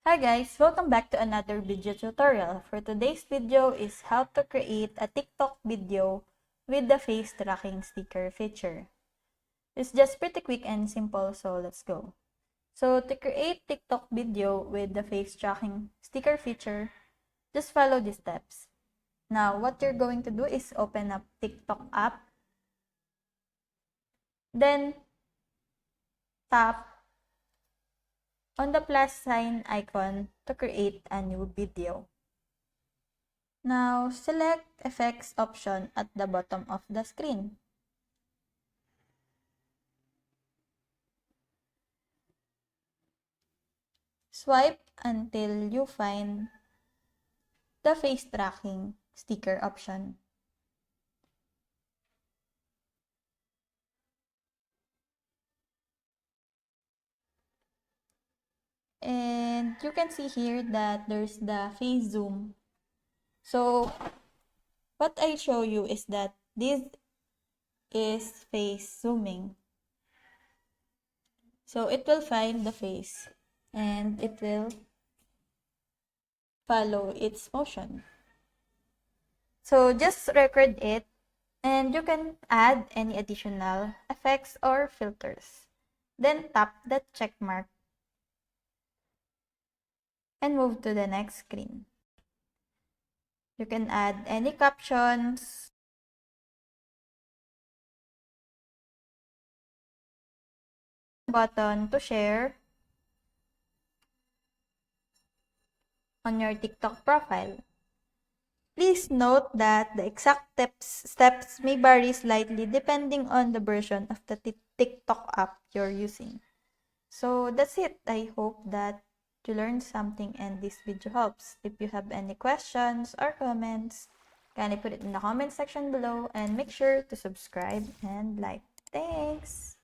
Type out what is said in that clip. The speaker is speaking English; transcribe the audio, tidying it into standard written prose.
Hi guys, welcome back to another video tutorial. For today's video is how to create a TikTok video with the face tracking sticker feature. It's just pretty quick and simple, so let's go. So to create TikTok video with the face tracking sticker feature, just follow these steps. Now what you're going to do is open up TikTok app, then tap on the plus sign icon to create a new video. Now, select Effects option at the bottom of the screen. Swipe until you find the face tracking sticker option. And you can see here that there's the face zoom. So, what I show you is that this is face zooming. So, it will find the face and it will follow its motion. So, just record it and you can add any additional effects or filters. Then tap the check mark and move to the next screen. You can add any captions, button to share on your TikTok profile. Please note that the exact steps may vary slightly depending on the version of the TikTok app you're using. So that's it. I hope that you learned something and this video helps. If you have any questions or comments, kindly put it in the comment section below and make sure to subscribe and like. Thanks!